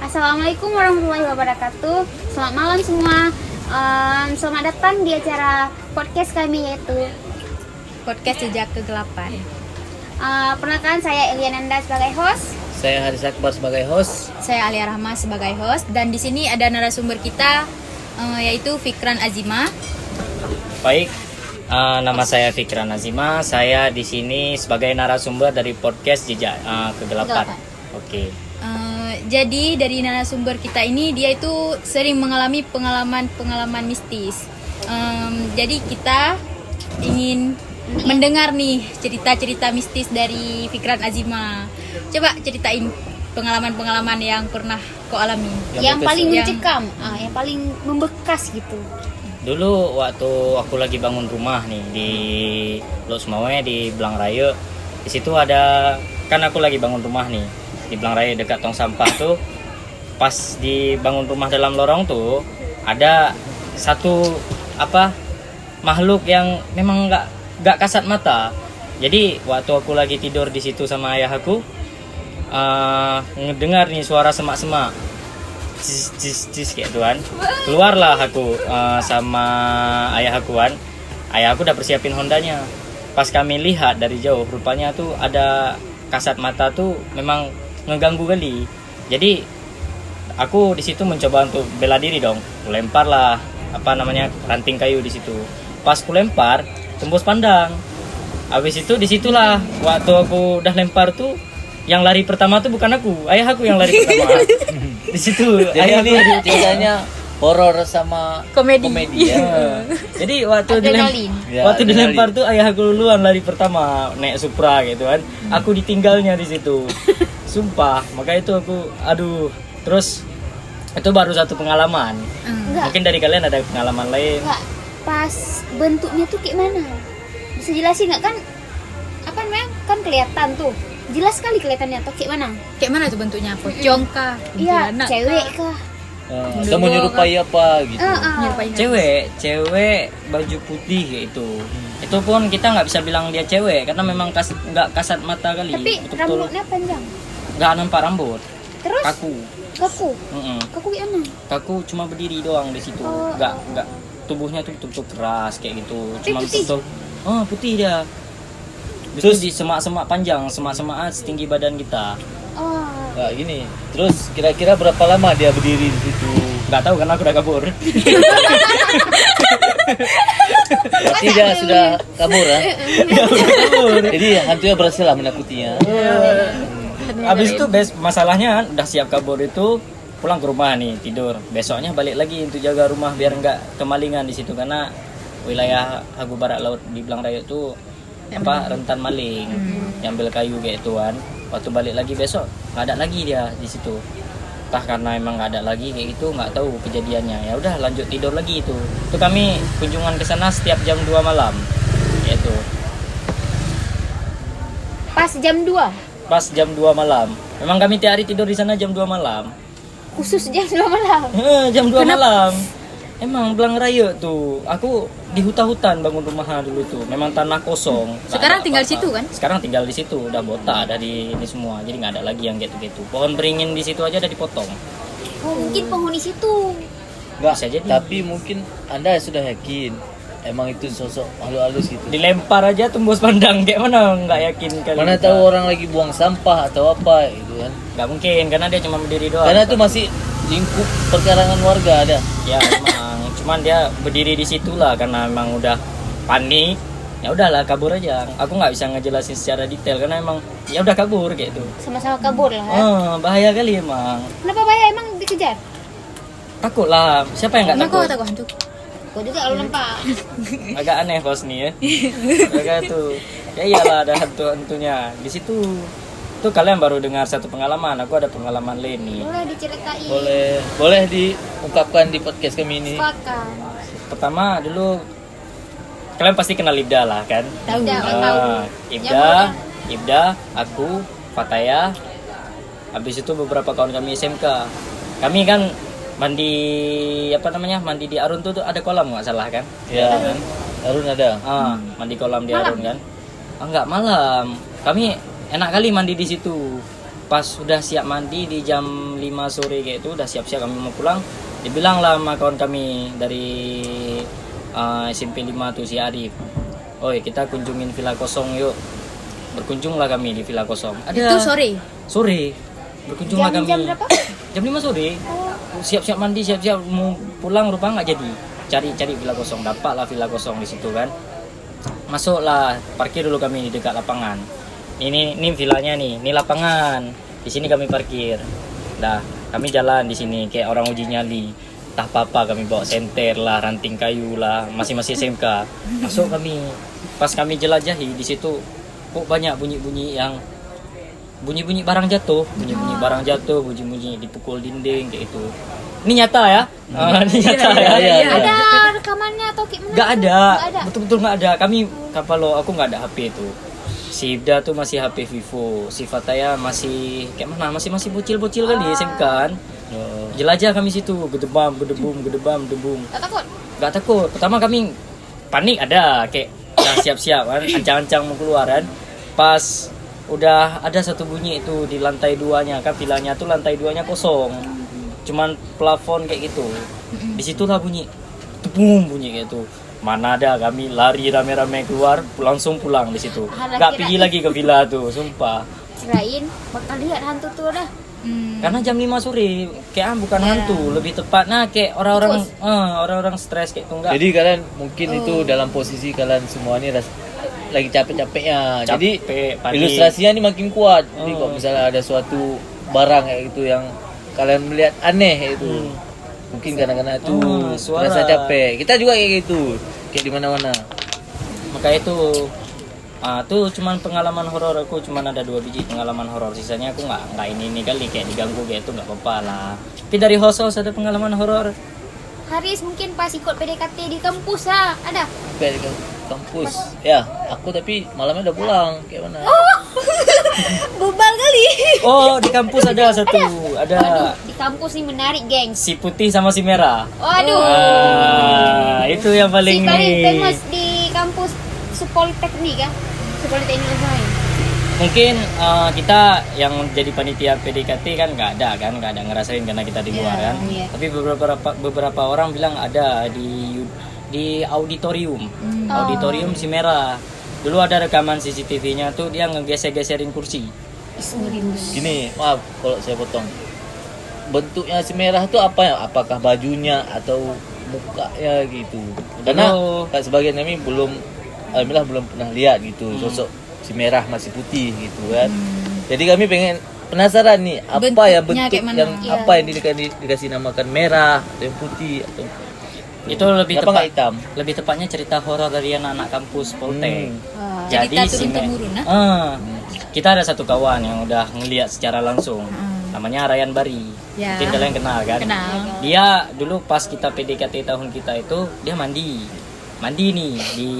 Assalamualaikum warahmatullahi wabarakatuh. Selamat malam semua. Selamat datang di acara podcast kami, yaitu Podcast Jejak Kegelapan. perkenalkan, saya Eliananda sebagai host. Saya Haris Akbar sebagai host. Saya Alia Rahma sebagai host, dan di sini ada narasumber kita yaitu Fikran Azima. Baik, nama saya Fikran Azima. Saya di sini sebagai narasumber dari podcast Jejak Kegelapan. Oke. Jadi dari narasumber kita ini, dia itu sering mengalami pengalaman mistis. Jadi kita ingin mendengar nih cerita-cerita mistis dari Fikran Azima. Coba ceritain pengalaman-pengalaman yang pernah kau alami. Yang paling mencekam, yang paling membekas gitu. Dulu waktu aku lagi bangun rumah nih di Lok Sumawe di Belang Raya. Di situ ada, kan aku lagi bangun rumah nih di Belang Raya dekat tong sampah tuh. Pas dibangun rumah dalam lorong tuh ada satu makhluk yang memang nggak kasat mata. Jadi waktu aku lagi tidur di situ sama ayah aku, ngedengar nih suara semak-semak, cis kayak tuan. Keluarlah aku sama ayah aku kan. Ayah aku udah persiapin Hondanya. Pas kami lihat dari jauh, rupanya tuh ada kasat mata tuh memang ngeganggu kali. Jadi aku di situ mencoba untuk bela diri dong. Lempar lah ranting kayu di situ. Pas ku lempar, tembus pandang. Habis itu disitulah waktu aku udah lempar tuh, yang lari pertama tuh bukan aku, ayah aku yang lari pertama. Di situ ayah Jadi ini ceritanya horor sama Komedi. ya. Jadi waktu Adrenalin. waktu dilempar tuh ayah aku duluan lari pertama naik Supra gitu kan. Aku ditinggalnya di situ. Sumpah, maka itu aku terus itu baru satu pengalaman. Enggak, Mungkin dari kalian ada pengalaman lain. enggak. Pas bentuknya tuh kayak mana? Bisa jelasin nggak? Apa namanya? Kan kelihatan tuh. Jelas sekali kelihatannya tuh kayak mana? Kayak mana tuh bentuknya? Pocong kah? Iya, Kuntilanak cewek kah? kah? Kamu menyerupai apa gitu? Menyerupai Cewek baju putih kayak itu. Itu pun kita nggak bisa bilang dia cewek karena memang nggak kasat mata kali. Tapi Betul-betul rambutnya panjang. nggak nampak rambut. Terus Kaku. kaku. Mm-mm. Kaku kayak mana? Kaku cuma berdiri doang di situ. Oh. Nggak tubuhnya tuh betul-betul keras kayak gitu. Tapi Cuma putih? betul. Oh, putih dia. Terus di semak-semak panjang, semak-semak setinggi badan kita. Oh. Nah, gini. Terus kira-kira berapa lama dia berdiri di situ? Nggak tahu karena aku udah kabur. Berarti dia sudah kabur ya? Jadi hantunya berhasil lah menakutinya. Habis itu masalahnya udah siap kabur itu, pulang ke rumah nih tidur. Besoknya balik lagi untuk jaga rumah biar nggak kemalingan di situ karena wilayah Hagu Barat Laut di Belang Raya itu rentan maling, ambil kayu kayak ituan. Waktu balik lagi besok nggak ada lagi dia di situ. Entah karena emang nggak ada lagi kayak gitu, nggak tahu kejadiannya. Ya udah lanjut tidur lagi itu. Itu kami kunjungan ke sana setiap jam 2 malam. Gitu. Pas jam 2. Pas jam 2 malam. Memang kami tiap hari tidur di sana jam 2 malam. Khusus jam 2 malam. Jam 2 malam. Emang Belang Raya tuh, aku di hutan bangun rumah dulu tuh. Memang tanah kosong. Nggak Sekarang ada tinggal apa-apa. situ kan? Sekarang tinggal di situ, udah botak, ada di ini semua. Jadi nggak ada lagi yang gitu-gitu. Pohon beringin di situ aja udah dipotong. Oh, mungkin penghuni situ. Enggak, Bisa jadi. tapi mungkin Anda sudah yakin emang itu sosok halus-halus gitu. Dilempar aja tembus pandang, kayak mana nggak yakin kali. Mana kita. tahu orang lagi buang sampah atau apa gitu kan. Nggak mungkin, karena dia cuma berdiri doang. Karena itu masih lingkup perkarangan warga ada. Ya cuman dia berdiri di situ lah karena emang udah panik. Ya udahlah kabur aja. Aku nggak bisa ngejelasin secara detail karena emang ya udah kabur kayak itu. Sama-sama kabur lah. Ya. Bahaya kali emang. Kenapa bahaya, emang dikejar? Takut lah. Siapa yang nggak Emang kau takut? takut hantu? Kau juga kalau nampak. Agak aneh bos nih ya. Agak tuh. Ya iyalah ada hantu-hantunya di situ. Tuh kalian baru dengar satu pengalaman. Aku ada pengalaman lain nih. Boleh diceritain. Boleh diungkapkan di podcast kami ini. Silakan. Pertama dulu kalian pasti kenal Ibda lah kan? Tahu. Tahu. Ibda, aku, Fataya. Habis itu beberapa kawan kami SMK. Kami kan mandi di Arun tuh ada kolam nggak salah kan? Ya, Arun ada. Mandi kolam di Arun kan? Enggak malam. Kami enak kali mandi di situ. pas sudah siap mandi di jam 5 sore kayak itu, udah siap-siap kami mau pulang, dibilang lah sama kawan kami dari SMP 5 tuh, si Arif, oi kita kunjungin villa kosong yuk. Berkunjunglah kami di villa kosong. Itu Sore berkunjunglah kami. Jam berapa? Jam 5 sore. Siap-siap mandi, siap-siap mau pulang, rupanya nggak jadi. Cari villa kosong, dapatlah villa kosong di situ kan. Masuklah, parkir dulu kami di dekat lapangan. Ini villanya nih, ini lapangan. Di sini kami parkir. Dah, kami jalan di sini kayak orang uji nyali. Entah apa kami bawa senter lah, ranting kayu lah, masih SMK. Masuk kami. Pas kami jelajahi di situ, kok banyak bunyi-bunyi yang bunyi barang jatuh, bunyi dipukul dinding kayak itu. Ini nyata ya? Ini nyata ya. Ada rekamannya atau gimana? Nggak ada. Betul-betul nggak ada. Kami kalau aku nggak ada HP itu. Si Ibda tuh masih HP Vivo, si Fataya masih kayak mana? Masih bocil kali SMK kan. Jelajah kami situ, gedebam. Tak takut? Nggak takut. Pertama kami panik ada, kayak udah siap-siap kan, ancang-ancang mau keluar kan. Pas udah ada satu bunyi itu di lantai 2-nya kan, villanya tuh lantai 2-nya kosong, cuman plafon kayak gitu. Disitulah bunyi tepung bunyi kayak itu. Mana ada, kami lari rame-rame keluar, langsung pulang di situ, nggak pergi lagi ke villa tuh, sumpah. Kirain bakal lihat hantu tuh dah. Karena jam 5 sore kayak bukan hantu, lebih tepatnya kayak orang-orang stres kayak itu enggak. Jadi kalian mungkin itu dalam posisi kalian semua ini lagi capek-capeknya. Jadi panik. Ilustrasinya ini makin kuat. Jadi kalau misalnya ada suatu barang kayak gitu yang kalian melihat aneh itu, mungkin kadang-kadang itu suara. rasa capek. Kita juga kayak gitu, kayak di mana-mana. Maka itu tuh cuman pengalaman horor aku, cuman ada 2 biji pengalaman horor. Sisanya aku nggak ini kali kayak diganggu kayak itu, nggak apa-apa lah. Tapi dari host ada pengalaman horor. Haris mungkin pas ikut PDKT di kampus ada. Sampai di kampus. Ya, aku tapi malamnya udah pulang. Kayak mana? Bebal kali. Oh, di kampus ada satu. Ada Di kampus nih menarik, gengs. si putih sama si merah. Waduh. Itu yang paling Si paling nih. famous di kampus Supoliteknik kan? Supoliteknik Usahain. Mungkin kita yang jadi panitia PDKT kan nggak ada ngerasain karena kita di luar kan. Tapi beberapa orang bilang ada di auditorium. Auditorium si merah. Dulu ada rekaman CCTV-nya tuh, dia ngegeser-geserin kursi. Gini, maaf kalau saya potong. Bentuknya si merah itu apa ya? Apakah bajunya atau mukanya gitu? Karena sebagian kami alhamdulillah belum pernah lihat gitu sosok si merah masih putih gitu kan. Jadi kami penasaran nih apa Bentuknya ya bentuk kayak mana? yang apa yang dikasih namakan merah atau yang putih atau Itu lebih kenapa tepat, nggak hitam? lebih tepatnya cerita horor dari anak-anak kampus Poltek. Cerita turun-temurun, Kita ada satu kawan yang udah ngelihat secara langsung. Namanya Ryan Bari. Ya. Mungkin kalian kenal kan? Kenal. Dia dulu pas kita PDKT tahun kita itu, dia mandi nih di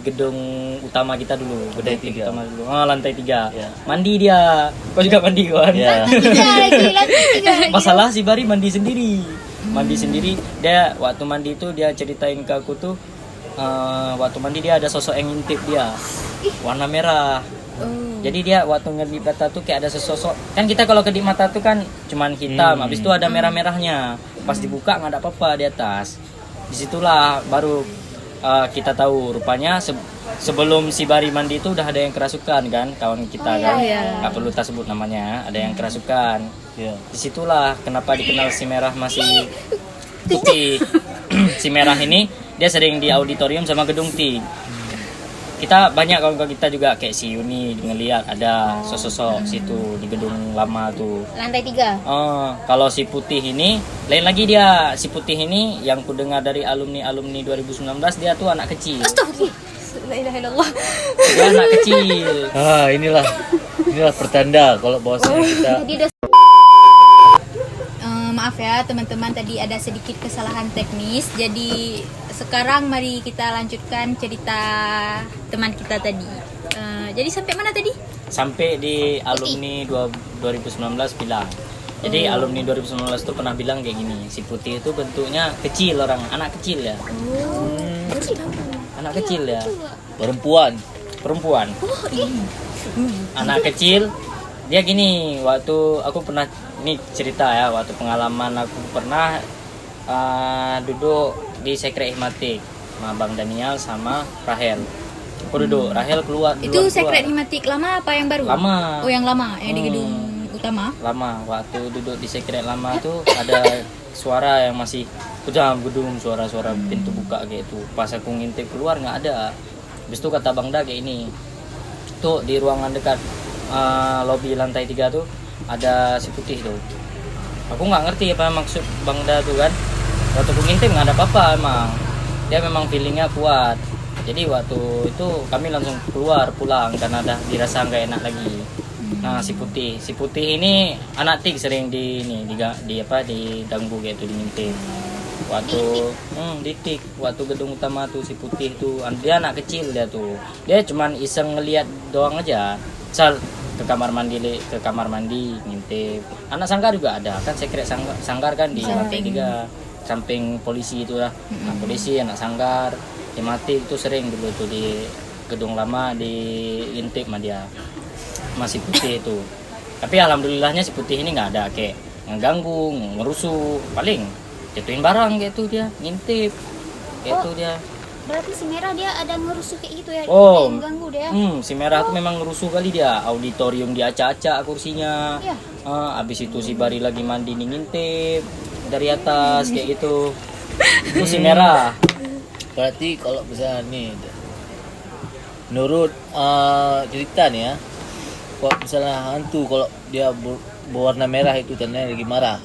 gedung utama kita dulu, Lantai 3. utama dulu. Lantai 3. Ya. Mandi dia. Kau juga mandi kan? Ya. Lagi. Masalah si Bari mandi sendiri. Dia waktu mandi itu dia ceritain ke aku tuh, waktu mandi dia ada sosok yang ngintip dia, warna merah. Jadi dia waktu ngedip mata tuh kayak ada sesosok. Kan kita kalau kedip mata tuh kan cuman hitam, habis itu ada merah-merahnya. Pas dibuka nggak ada apa-apa di atas. Disitulah baru kita tahu rupanya sebelum si Bari mandi itu udah ada yang kerasukan kan, kawan kita kan. Nggak perlu kita sebut namanya, ada yang kerasukan. Disitulah kenapa dikenal si merah masih putih. Si merah ini dia sering di auditorium sama gedung T. Kita banyak kawan-kawan kita juga kayak si Yuni ngelihat ada sosok situ di gedung lama tuh. Lantai 3. Kalau si putih ini lain lagi, dia si putih ini yang ku dengar dari alumni 2019, dia tuh anak kecil. La ilaha illallah. Dia anak kecil. Inilah pertanda kalau bahwasanya kita Jadi udah Maaf ya teman-teman, tadi ada sedikit kesalahan teknis. Jadi sekarang mari kita lanjutkan cerita teman kita tadi. Jadi sampai mana tadi? Sampai di alumni 2019 bilang. Jadi alumni 2019 tuh pernah bilang kayak gini, si putih itu bentuknya kecil, anak kecil ya. Anak kecil ya. perempuan. Anak kecil Dia gini, waktu aku pernah nih cerita ya, waktu pengalaman aku pernah duduk di Sekret Hikmatik sama Bang Daniel sama Rahel. Aku duduk, Rahel keluar. Itu Sekret Hikmatik lama apa yang baru? Lama. Oh, yang lama, yang di gedung utama. Lama. Waktu duduk di Sekret lama tuh ada suara yang masih dalam gedung, suara-suara pintu buka kayak itu. Pas aku ngintip keluar nggak ada. Habis itu kata Bang Da kayak ini. Tuh di ruangan dekat lobi lantai 3 tuh ada si putih tuh. Aku nggak ngerti apa maksud Bang Da tuh kan. Waktu aku ngintip nggak ada apa-apa emang. Dia memang feelingnya kuat. Jadi waktu itu kami langsung pulang karena dah dirasa nggak enak lagi. Nah si putih ini anak tik sering diganggu kayak itu ngintip. Waktu ditik waktu gedung utama tuh si putih tuh dia anak kecil dia cuman iseng ngeliat doang aja. Ke kamar mandi ngintip. Anak sanggar juga ada kan, sekret sanggar kan di lantai 3 samping polisi itu lah. Nah, polisi anak sanggar Hikmatik itu sering dulu tuh di gedung lama diintip sama dia, masih putih itu. Tapi alhamdulillahnya si putih ini nggak ada kayak ngeganggu, ngerusuh, paling jatuhin barang kayak itu dia ngintip kayak itu dia. Berarti si merah dia ada ngerusuh kayak gitu ya? Oh, yang ganggu dia. Si merah tuh memang ngerusuh kali dia. Auditorium diacak-acak kursinya. Iya. Abis itu si Bari lagi mandi nih ngintip dari atas kayak gitu. Itu si merah. Berarti kalau misalnya nih, menurut cerita nih ya, kalau misalnya hantu kalau dia berwarna merah itu tandanya lagi marah.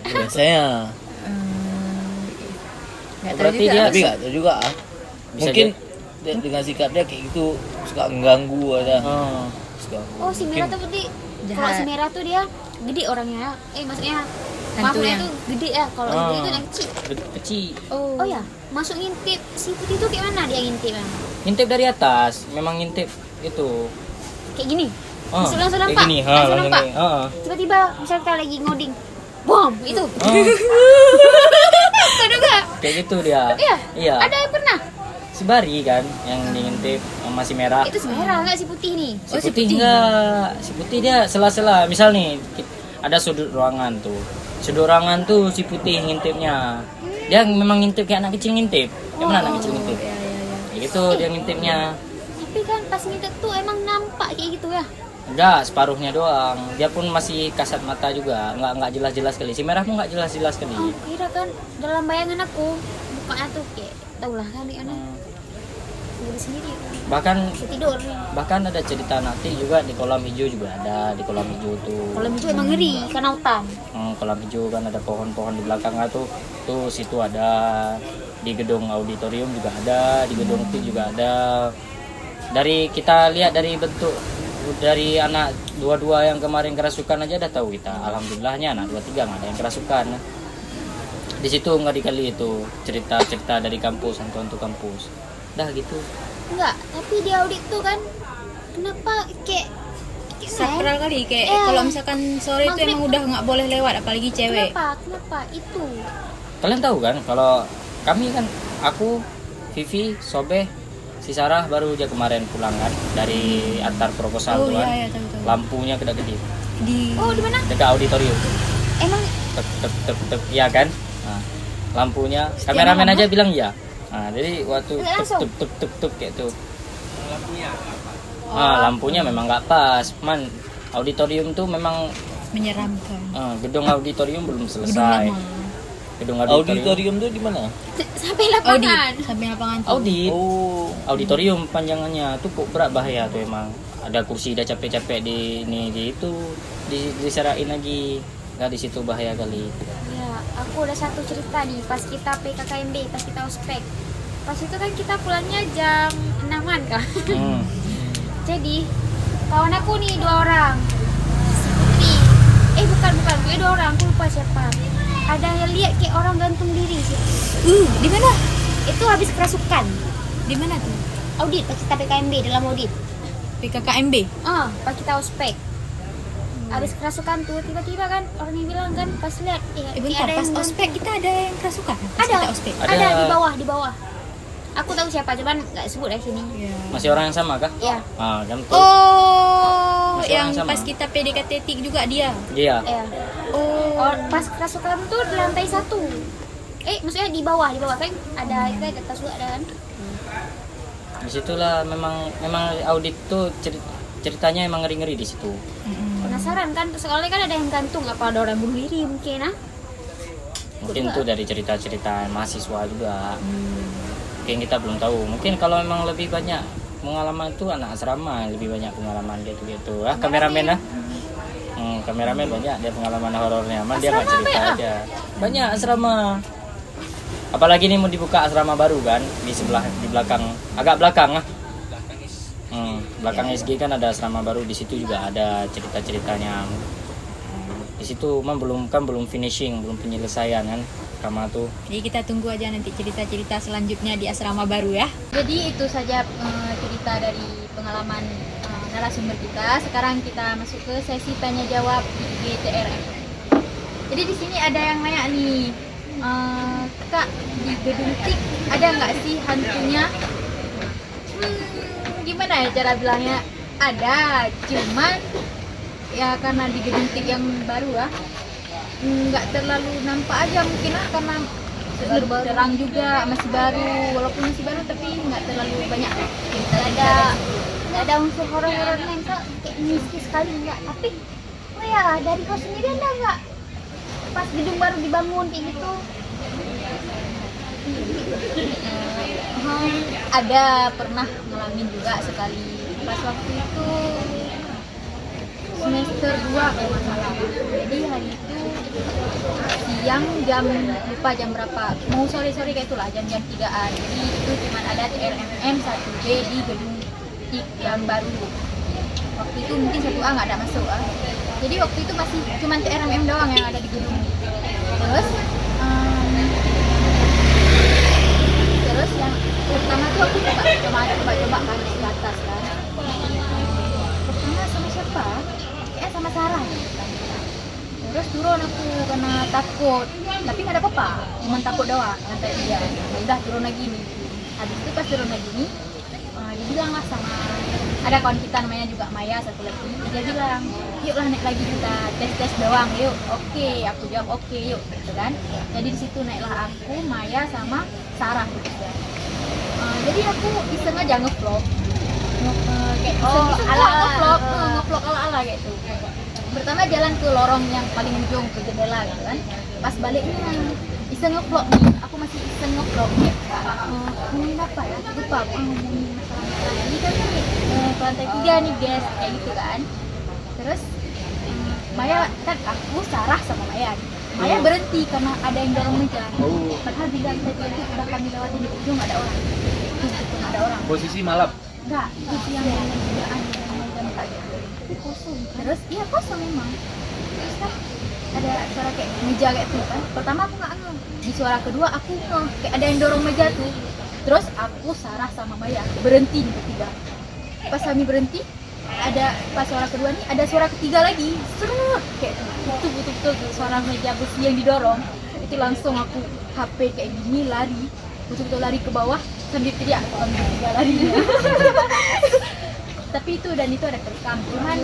Biasanya. Nggak tahu Berarti juga. dia Tapi nggak tahu juga. Bisa Mungkin dengan sikapnya kayak gitu suka mengganggu ada. Suka Oh, si merah tuh berarti kalau Jahat. si merah tuh dia gede orangnya. Maksudnya Hantunya. makhluknya tuh gede ya. Kalau gede itu yang kecil. kecil. Oh ya, masuk ngintip si putih tuh kayak mana dia ngintip ya? Ngintip dari atas, memang ngintip itu. Kayak gini. Ah, Langsung kayak nampak. gini, Langsung langsung nampak. gini. Ah. Tiba-tiba misalnya lagi ngoding. Bom, itu. Tahu juga. Kayak gitu dia. Iya. Iya. Ada yang pernah? Si Bari kan yang ngintip sama si merah. Itu si merah enggak si putih nih? Si putih enggak. Si putih dia sela-sela. Misal nih ada sudut ruangan tuh. Sudut ruangan tuh si putih ngintipnya. Dia memang ngintip kayak anak kecil ngintip. Kayak mana anak kecil ngintip? Kayak gitu dia ngintipnya. Tapi kan pas ngintip tuh emang nampak kayak gitu ya? Enggak, separuhnya doang. Dia pun masih kasat mata juga. Enggak jelas-jelas kali. Si merah pun enggak jelas-jelas kali. Oh, kira kan dalam bayangan aku mukanya tuh kayak tau lah kan dia sendiri sendiri. Bahkan Bisa tidur. bahkan ada cerita nanti juga di kolam hijau juga ada. Di kolam hijau tuh. Kalau hijau emang ngeri karena hutan. Kolam hijau kan ada pohon-pohon di belakangnya tuh situ ada, di gedung auditorium juga ada, di gedung T juga ada. Dari kita lihat dari bentuk dari anak 22 yang kemarin kerasukan aja udah tahu kita. Alhamdulillahnya anak 23 nggak ada yang kerasukan. Di situ nggak dikali itu cerita-cerita dari kampus, hantu-hantu kampus. Dah gitu. Enggak, tapi di audit tuh kan kenapa kayak Sakral kali kayak Iya. kalau misalkan sore itu Maghrib. emang udah nggak boleh lewat apalagi cewek. Kenapa itu? Kalian tahu kan kalau kami kan aku, Vivi, Sobeh, si Sarah baru aja kemarin pulang kan dari antar proposal Oh tuh kan. iya tahu. Lampunya kedap-kedip Di Oh, di mana? dekat auditorium. Emang Tek tek tek tek ya kan. Nah, lampunya Setiap kameramen malam, aja bilang iya. Nah, jadi waktu Nggak tek langsung? tek tek tek tek kayak tuh. Lampunya memang nggak pas. Man, auditorium tuh memang menyeramkan. gedung auditorium belum Gedung selesai. lama. Gedung Auditorium tuh di mana? sampai Audit lapangan. sampai lapangan tuh. Audit. Oh, Auditorium panjangannya tuh kok berat bahaya tuh emang. Ada kursi udah capek-capek di itu diserahin lagi. Nggak di situ bahaya kali. Ya, aku ada satu cerita nih pas kita PKKMB, pas kita ospek. Pas itu kan kita pulangnya jam 6-an kan. Hmm. Jadi kawan aku nih 2 orang. Si Putri. Bukan, gue 2 orang, aku lupa siapa. Ada yang lihat kayak orang gantung diri sih. Di mana? Itu habis kerasukan. Di mana tuh? Audit, pas kita PKMB dalam audit. PKKMB. Pas kita ospek. Habis kerasukan tuh tiba-tiba kan orang yang bilang kan pas lihat Bentar, ada pas yang ospek kita ada yang kerasukan. Pas Ada. kita ospek. Ada di bawah. Aku tahu siapa, cuman nggak sebut dari sini. Iya. Masih orang yang sama kah? Ya. Kan tuh. Oh. Masih yang orang sama. pas kita PDKT juga dia. Iya. Ya. Oh, Oh, pas kelas kelam tuh di lantai 1. Maksudnya di bawah kan ada itu ada atas juga ada kan. Disitulah memang audit tuh ceritanya emang ngeri-ngeri di situ. Penasaran kan soalnya kan ada yang gantung apa ada orang bunuh diri mungkin Mungkin tuh dari cerita-cerita mahasiswa juga. Mungkin kita belum tahu. Mungkin kalau memang lebih banyak pengalaman tuh anak asrama lebih banyak pengalaman gitu. Kameramen lah. Kameramen banyak dia pengalaman horornya. Dia nggak cerita aja. Banyak asrama. Apalagi ini mau dibuka asrama baru kan di belakang, agak belakang lah. Belakang SG kan ada asrama baru, di situ juga ada cerita-ceritanya. Di situ belum finishing, belum penyelesaian kan Rama tuh. jadi kita tunggu aja nanti cerita-cerita selanjutnya di asrama baru ya. Jadi itu saja cerita dari pengalaman narasumber kita. Sekarang kita masuk ke sesi tanya jawab di GTRM. Jadi di sini ada yang nanya nih, Kak, di gedung TIK ada nggak sih hantunya? Gimana ya cara bilangnya? Ada, cuman ya karena di gedung TIK yang baru ya, nggak terlalu nampak aja mungkin lah karena lebih terang juga, masih baru. Walaupun masih baru tapi nggak terlalu banyak. Nggak ada unsur horor-horornya enggak kayak mistis sekali enggak. Tapi dari kau sendiri ada nggak pas gedung baru dibangun kayak gitu? Ada pernah ngalamin juga sekali pas waktu itu semester 2 kalau nggak salah. Jadi hari itu siang lupa jam berapa, mau sore-sore kayak itulah, jam 3-an. Jadi itu cuma ada TRMM 1B di gedung TIK yang baru. Waktu itu mungkin 1A nggak ada masuk jadi waktu itu masih cuma TRMM doang yang ada di gedung. Terus yang pertama tuh aku coba kan di atas kan. Pertama sama siapa? Sama Sarah. Terus turun aku karena takut, tapi nggak ada apa-apa, cuma takut doang lantai 3. Udah turun lagi nih. Habis itu pas turun lagi nih, dia bilang lah sama ada kawan kita namanya juga Maya satu lagi. Dia bilang, yuklah naik lagi kita tes doang, yuk. Oke, aku jawab oke, yuk, gitu kan. Jadi di situ naiklah aku, Maya sama Sarah gitu ya. Jadi aku iseng aja ngevlog, kayak ngevlog ala kayak itu. Pertama jalan ke lorong yang paling ujung ke jendela gitu kan. Pas baliknya iseng ngevlog nih, aku masih iseng ngevlog ya. Ngomongin apa ya? Lupa aku ngomongin masalah ini kan nih ke lantai 3 nih guys, kayak gitu kan. Terus Maya kan aku Sarah sama Maya. Maya berhenti karena ada yang dorong meja. Padahal di lantai 3 itu udah kami lewatin di ujung ada orang. Ada orang. Posisi malam. Enggak, itu yang kerjaan yang tadi. Itu kosong. Terus iya kosong memang. Terus kan ada suara kayak meja kayak itu kan. Pertama aku nggak ngeh. Di suara kedua aku ngeh kayak ada yang dorong meja tuh. Terus aku Sarah sama Maya berhenti di ketiga. Pas kami berhenti, ada pas suara kedua nih ada suara ketiga lagi. Serut kayak itu betul-betul suara meja besi yang didorong. Itu langsung aku HP kayak gini lari. Betul-betul lari ke bawah sambil teriak larinya. Tapi itu ada terekam, cuman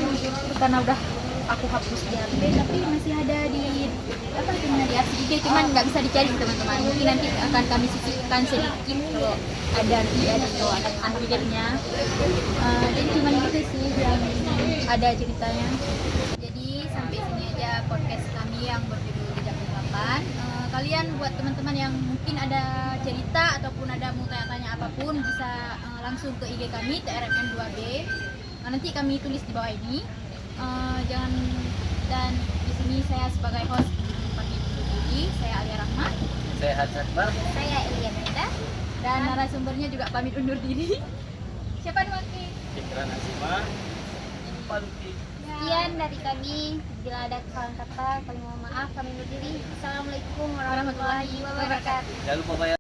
karena udah aku hapus di HP tapi masih ada di di RCD, cuman nggak bisa dicari teman-teman. Mungkin nanti akan kami sisipkan sedikit kalau ada atau ada akhirnya. Jadi cuman gitu sih yang ada ceritanya. Jadi sampai sini aja podcast kami yang berjudul Jejak Ungkapan. Kalian buat teman-teman yang mungkin ada cerita ataupun ada mau tanya-tanya apapun bisa langsung ke IG kami TRMM 2B. Nanti kami tulis di bawah ini. Dan di sini saya sebagai host pamit undur diri. Saya Alia Rahma. Saya Hasan Bar. Saya Elia Menda. Dan narasumbernya juga pamit undur diri. Siapa namanya? Pikiran Azima. Sekian dari kami. Bila ada kesalahan kata, kami mohon maaf. Kami undur diri. Assalamualaikum warahmatullahi wabarakatuh. Jangan lupa bayar